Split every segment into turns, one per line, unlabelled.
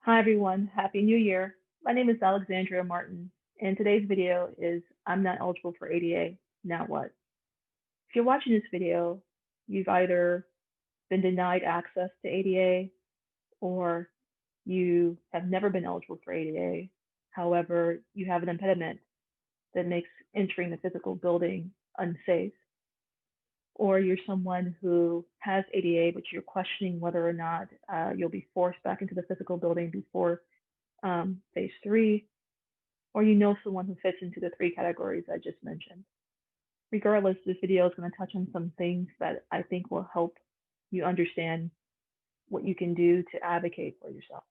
Hi everyone, Happy New Year. My name is Alexandria Martin, and today's video is I'm not eligible for ADA, now what? If you're watching this video, you've either been denied access to ADA or you have never been eligible for ADA. However, you have an impediment that makes entering the physical building unsafe, or you're someone who has ADA, but you're questioning whether or not you'll be forced back into the physical building before phase three, or you know someone who fits into the three categories I just mentioned. Regardless, this video is going to touch on some things that I think will help you understand what you can do to advocate for yourself.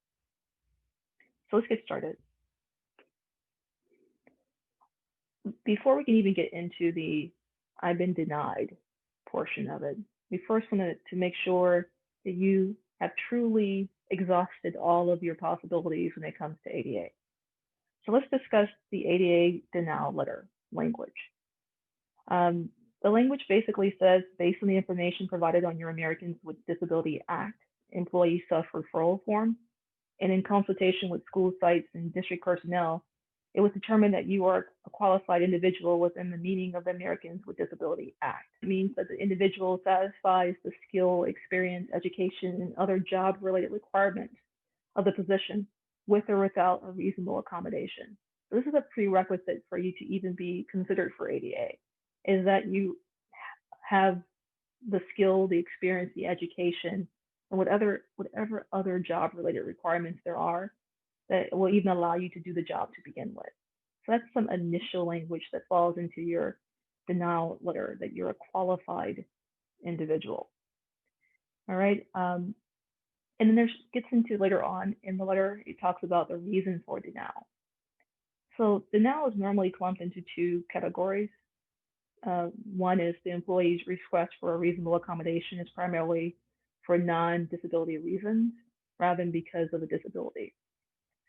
So let's get started. Before we can even get into the I've been denied portion of it, we first want to make sure that you have truly exhausted all of your possibilities when it comes to ADA. So let's discuss the ADA denial letter language. The language basically says, based on the information provided on your Americans with Disability Act employee self-referral form, and in consultation with school sites and district personnel, it was determined that you are a qualified individual within the meaning of the Americans with Disability Act. It means that the individual satisfies the skill, experience, education, and other job-related requirements of the position with or without a reasonable accommodation. So this is a prerequisite for you to even be considered for ADA, is that you have the skill, the experience, the education, and whatever other job-related requirements there are that will even allow you to do the job to begin with. So that's some initial language that falls into your denial letter, that you're a qualified individual. All right. And then there gets into later on in the letter, it talks about the reason for denial. So denial is normally clumped into two categories. One is the employee's request for a reasonable accommodation is primarily for non-disability reasons rather than because of a disability.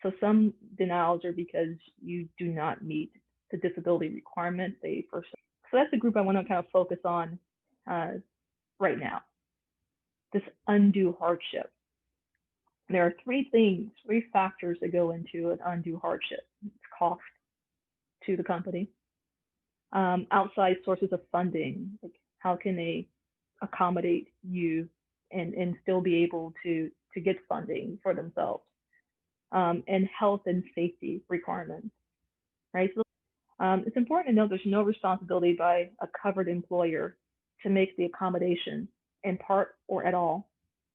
So some denials are because you do not meet the disability requirement. So that's the group I want to kind of focus on right now. This undue hardship. There are three factors that go into an undue hardship. It's cost to the company, outside sources of funding, like how can they accommodate you and still be able to get funding for themselves, and health and safety requirements, right? So it's important to note there's no responsibility by a covered employer to make the accommodation in part or at all,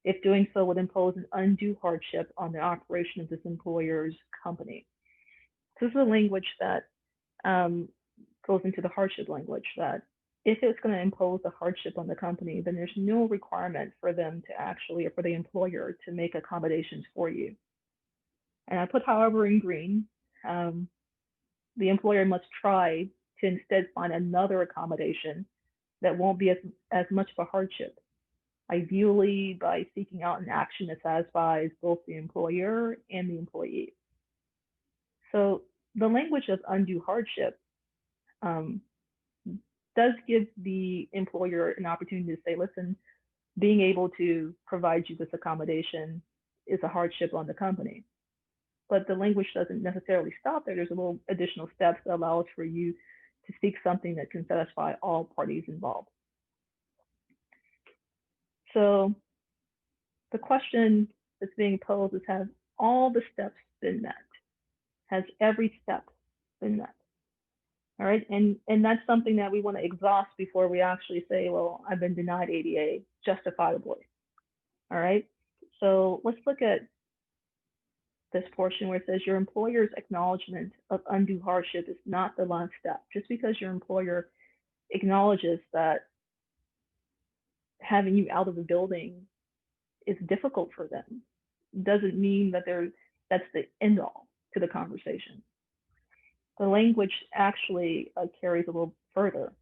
if doing so would impose an undue hardship on the operation of this employer's company. So this is a language that goes into the hardship language, that if it's going to impose a hardship on the company, then there's no requirement for them to actually, or for the employer to make accommodations for you. And I put however in green. The employer must try to instead find another accommodation that won't be as much of a hardship, ideally by seeking out an action that satisfies both the employer and the employee. So the language of undue hardship does give the employer an opportunity to say, listen, being able to provide you this accommodation is a hardship on the company. But the language doesn't necessarily stop there. There's a little additional steps that allows for you to seek something that can satisfy all parties involved. So the question that's being posed is, have all the steps been met? Has every step been met? All right, and that's something that we want to exhaust before we actually say, well, I've been denied ADA justifiably. All right, so let's look at this portion where it says your employer's acknowledgement of undue hardship is not the last step. Just because your employer acknowledges that having you out of the building is difficult for them doesn't mean that that's the end all to the conversation. The language actually carries a little further.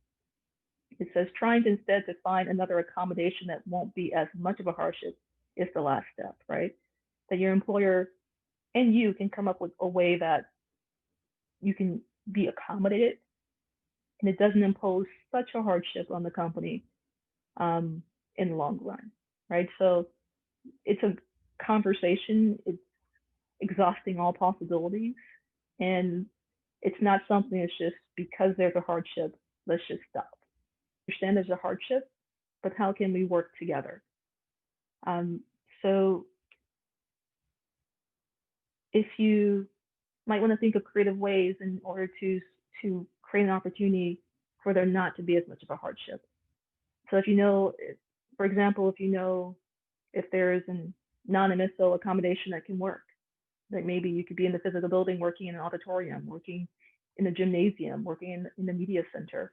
It says trying to instead to find another accommodation that won't be as much of a hardship is the last step, right? That your employer and you can come up with a way that you can be accommodated and it doesn't impose such a hardship on the company in the long run, right? So it's a conversation. exhausting all possibilities. And it's not something that's just because there's a hardship, let's just stop. Understand there's a hardship, but how can we work together? Um, so if you might want to think of creative ways in order to create an opportunity for there not to be as much of a hardship. So if you know, for example, if you know if there is a non-MSO accommodation that can work, like maybe you could be in the physical building working in an auditorium, working in a gymnasium, working in the media center,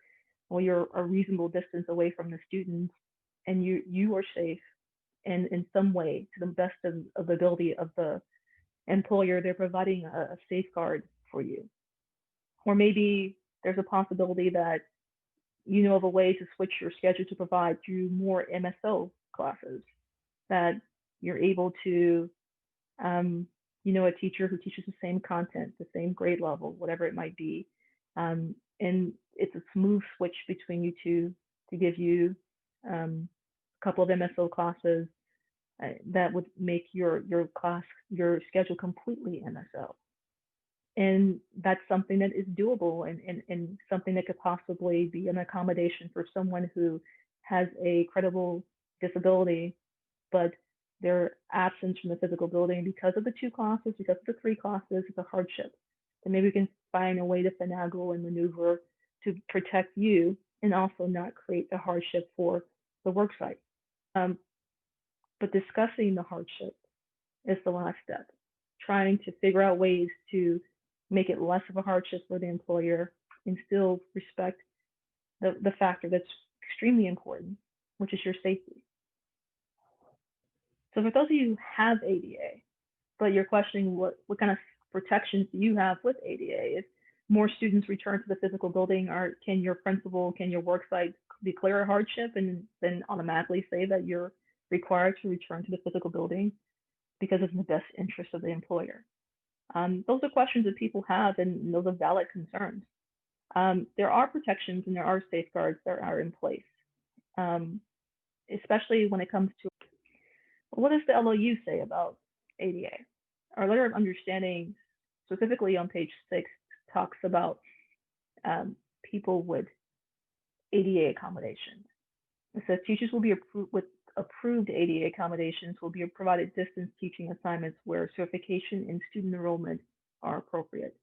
or you're a reasonable distance away from the students and you are safe and in some way to the best of the ability of the employer, they're providing a safeguard for you. Or maybe there's a possibility that you know of a way to switch your schedule to provide through more MSO classes, that you're able to, um, a teacher who teaches the same content, the same grade level, whatever it might be. And it's a smooth switch between you two to give you a couple of MSO classes that would make your schedule completely MSO. And that's something that is doable and something that could possibly be an accommodation for someone who has a credible disability, but their absence from the physical building because of the 2 classes, because of the 3 classes, is a hardship. And maybe we can find a way to finagle and maneuver to protect you and also not create the hardship for the worksite. But discussing the hardship is the last step. Trying to figure out ways to make it less of a hardship for the employer and still respect the factor that's extremely important, which is your safety. So for those of you who have ADA, but you're questioning what kind of protections do you have with ADA, if more students return to the physical building, or can your principal, can your worksite declare a hardship and then automatically say that you're required to return to the physical building because it's in the best interest of the employer? Those are questions that people have, and those are valid concerns. There are protections and there are safeguards that are in place, especially when it comes to what does the LOU say about ADA? Our letter of understanding, specifically on page 6, talks about people with ADA accommodations. It says teachers will be approved with approved ADA accommodations will be provided distance teaching assignments where certification and student enrollment are appropriate.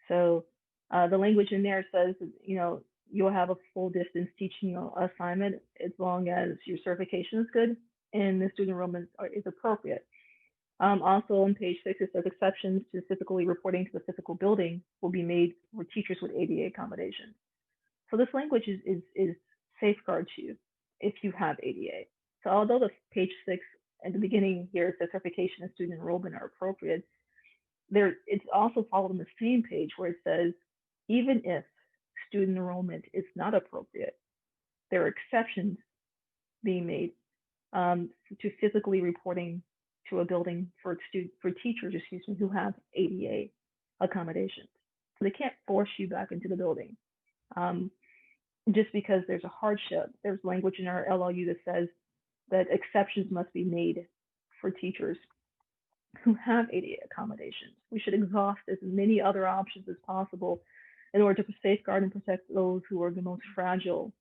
So the language in there says, you'll have a full distance teaching assignment as long as your certification is good and the student enrollment is appropriate. Also on page 6, it says exceptions to physically reporting to the physical building will be made for teachers with ADA accommodations. So this language is safeguards you if you have ADA. So although the page 6 at the beginning here says certification and student enrollment are appropriate, it's also followed on the same page where it says even if student enrollment is not appropriate, there are exceptions being made to physically reporting to a building for teachers, who have ADA accommodations. So they can't force you back into the building. Just because there's a hardship, there's language in our LOU that says that exceptions must be made for teachers who have ADA accommodations. We should exhaust as many other options as possible in order to safeguard and protect those who are the most fragile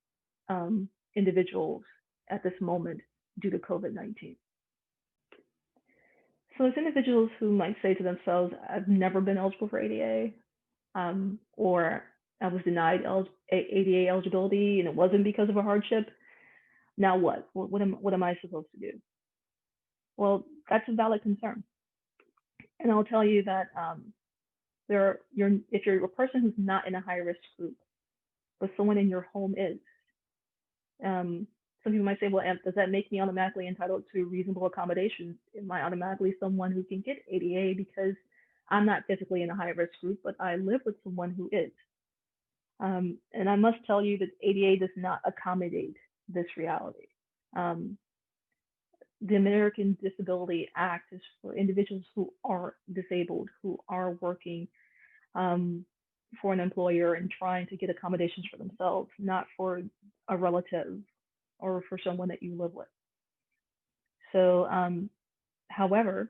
individuals at this moment due to COVID-19. So there's individuals who might say to themselves, I've never been eligible for ADA, or I was denied ADA eligibility and it wasn't because of a hardship. Now what? What am I supposed to do? Well, that's a valid concern. And I'll tell you that if you're a person who's not in a high risk group, but someone in your home is, some people might say, well, does that make me automatically entitled to reasonable accommodations? Am I automatically someone who can get ADA because I'm not physically in a high risk group, but I live with someone who is? And I must tell you that ADA does not accommodate this reality. The American Disability Act is for individuals who are disabled, who are working for an employer and trying to get accommodations for themselves, not for a relative or for someone that you live with. So, however,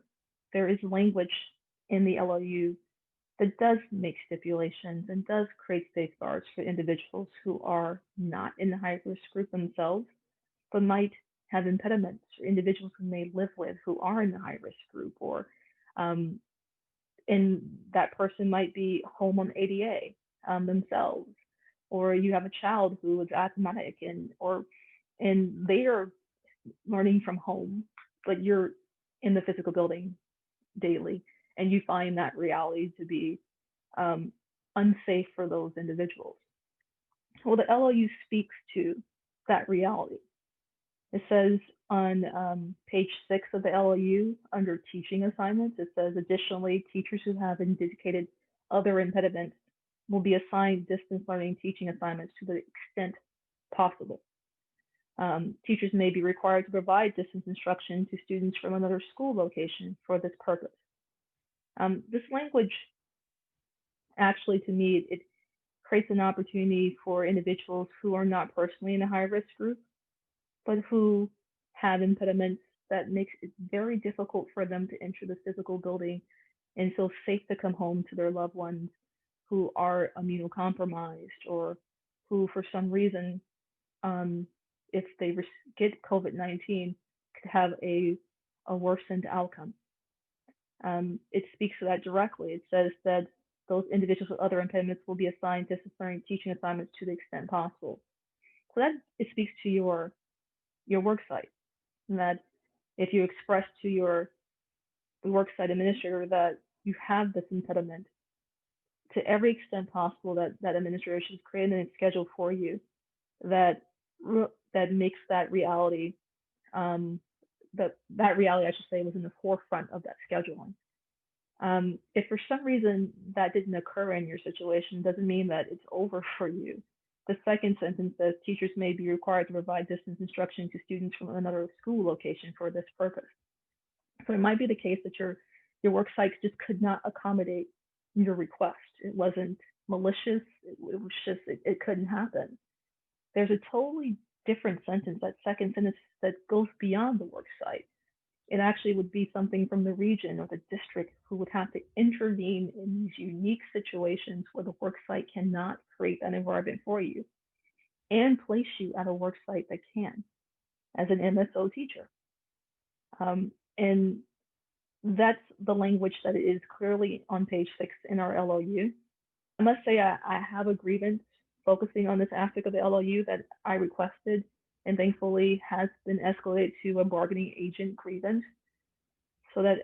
there is language in the LOU that does make stipulations and does create safeguards for individuals who are not in the high risk group themselves, but might have impediments, or individuals who may live with who are in the high risk group, or um, and that person might be home on ADA themselves, or you have a child who is asthmatic and they are learning from home, but you're in the physical building daily, and you find that reality to be um, unsafe for those individuals. Well, the LOU speaks to that reality. It says on page 6 of the LOU under teaching assignments, it says additionally, teachers who have indicated other impediments will be assigned distance learning teaching assignments to the extent possible. Teachers may be required to provide distance instruction to students from another school location for this purpose. This language actually, to me, it creates an opportunity for individuals who are not personally in a high risk group, but who have impediments that makes it very difficult for them to enter the physical building and feel safe to come home to their loved ones who are immunocompromised, or who, for some reason, um, if they get COVID-19, could have a worsened outcome. It speaks to that directly. It says that those individuals with other impediments will be assigned disciplinary teaching assignments to the extent possible. So that it speaks to your work site, and that if you express to your work site administrator that you have this impediment, to every extent possible, that administrator should create a schedule for you that that makes that reality, that reality, I should say, was in the forefront of that scheduling. If for some reason that didn't occur in your situation, doesn't mean that it's over for you. The second sentence says teachers may be required to provide distance instruction to students from another school location for this purpose. So it might be the case that your work site just could not accommodate your request. It wasn't malicious. It was just it couldn't happen. There's a totally different sentence, that second sentence, that goes beyond the work site. It actually would be something from the region or the district who would have to intervene in these unique situations where the work site cannot create that environment for you and place you at a work site that can, as an MSO teacher. And that's the language that is clearly on page 6 in our LOU. I must say I have a grievance focusing on this aspect of the LOU that I requested, and thankfully has been escalated to a bargaining agent grievance, so that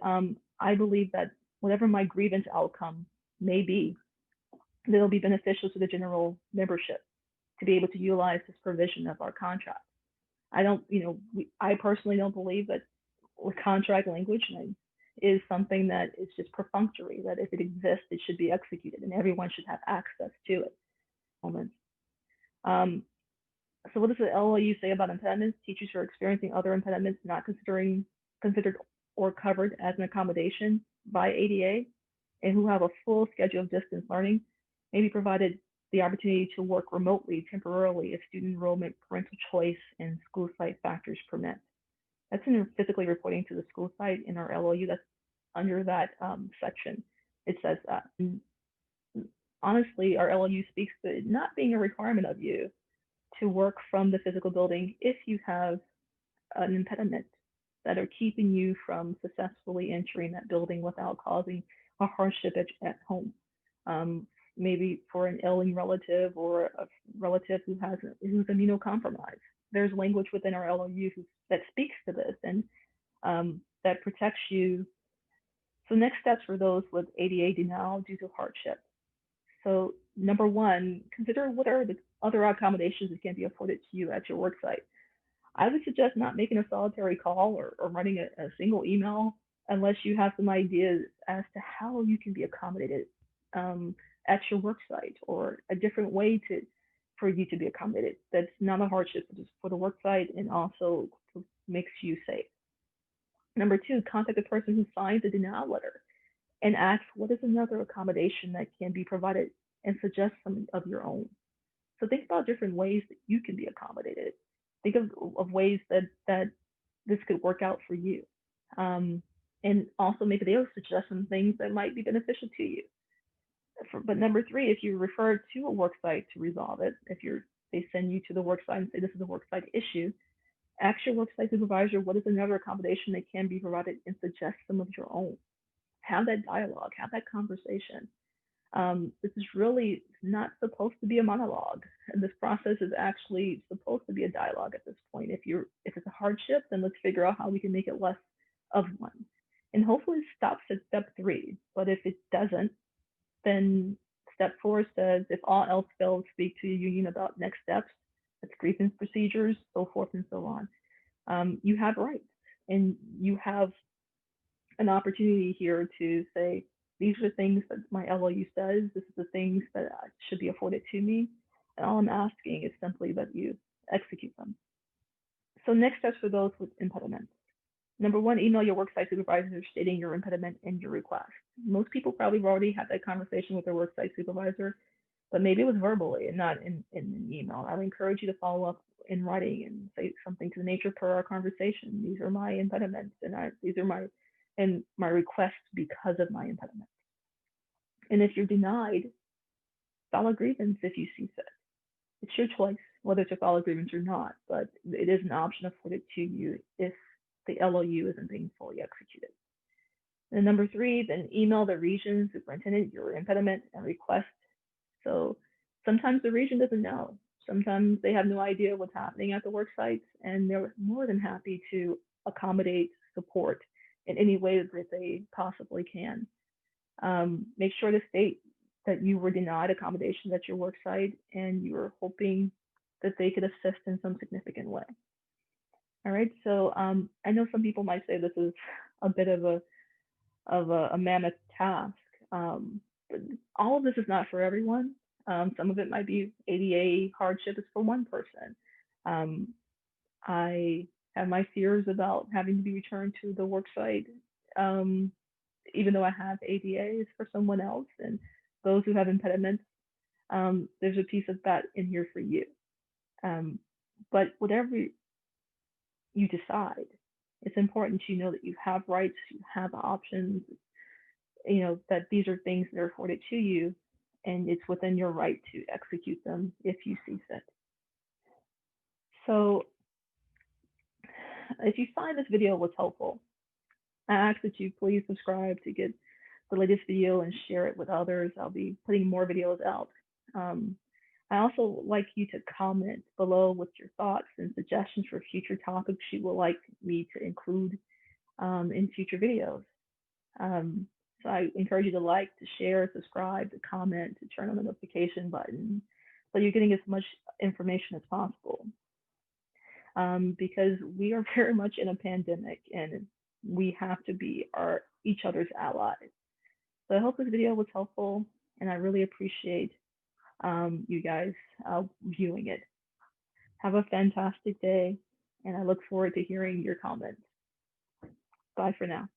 I believe that whatever my grievance outcome may be, that it'll be beneficial to the general membership to be able to utilize this provision of our contract. I don't, I personally don't believe that contract language is something that is just perfunctory, that if it exists, it should be executed and everyone should have access to it. Um, so what does the LOU say about impediments? Teachers who are experiencing other impediments not considered or covered as an accommodation by ADA, and who have a full schedule of distance learning, may be provided the opportunity to work remotely temporarily if student enrollment, parental choice, and school site factors permit. That's in physically reporting to the school site in our LOU. That's under that section. It says that. And honestly, our LOU speaks to it not being a requirement of you to work from the physical building if you have an impediment that are keeping you from successfully entering that building without causing a hardship at home. Maybe for an ailing relative or a relative who's immunocompromised. There's language within our LOU that speaks to this, and that protects you. So next steps for those with ADA denial due to hardship. So number one, consider what are the other accommodations that can be afforded to you at your work site. I would suggest not making a solitary call or running a single email unless you have some ideas as to how you can be accommodated at your work site, or a different way for you to be accommodated. That's not a hardship for the work site and also makes you safe. Number two, contact the person who signed the denial letter and ask what is another accommodation that can be provided, and suggest some of your own. So think about different ways that you can be accommodated. Think of ways that this could work out for you. And also maybe they'll suggest some things that might be beneficial to you. But number three, if you refer to a worksite to resolve it, if they send you to the worksite and say this is a worksite issue, ask your worksite supervisor what is another accommodation that can be provided and suggest some of your own. Have that dialogue, have that conversation. This is really not supposed to be a monologue. And this process is actually supposed to be a dialogue at this point. If it's a hardship, then let's figure out how we can make it less of one. And hopefully it stops at step three. But if it doesn't, then step four says if all else fails, speak to your union about next steps. That's grievance procedures, so forth and so on. You have rights, and you have an opportunity here to say, these are the things that my LOU says, this is the things that should be afforded to me, and all I'm asking is simply that you execute them. So next steps for those with impediments. Number one, email your worksite supervisor stating your impediment and your request. Most people probably have already had that conversation with their worksite supervisor, but maybe it was verbally and not in an email. I would encourage you to follow up in writing and say something to the nature per our conversation. These are my impediments, and these are my requests because of my impediment. And if you're denied, file a grievance if you see fit. It's your choice whether to file a grievance or not, but it is an option afforded to you if the LOU isn't being fully executed. And number three, then email the region superintendent your impediment and request. So sometimes the region doesn't know. Sometimes they have no idea what's happening at the work sites, and they're more than happy to accommodate, support in any way that they possibly can. Make sure to state that you were denied accommodation at your work site and you were hoping that they could assist in some significant way. All right, so I know some people might say this is a bit of a mammoth task, but all of this is not for everyone. Some of it might be ADA hardship is for one person. I have my fears about having to be returned to the work site, even though I have ADA is for someone else. And those who have impediments, there's a piece of that in here for you. But whatever you decide, it's important to know that you have rights, you have options, that these are things that are afforded to you, and it's within your right to execute them if you see fit. So if you find this video was helpful, I ask that you please subscribe to get the latest video and share it with others. I'll be putting more videos out. I also like you to comment below with your thoughts and suggestions for future topics you would like me to include in future videos. So I encourage you to like, to share, subscribe, to comment, to turn on the notification button so you're getting as much information as possible. Because we are very much in a pandemic and we have to be each other's allies. So I hope this video was helpful, and I really appreciate you guys viewing it. Have a fantastic day, and I look forward to hearing your comments. Bye for now.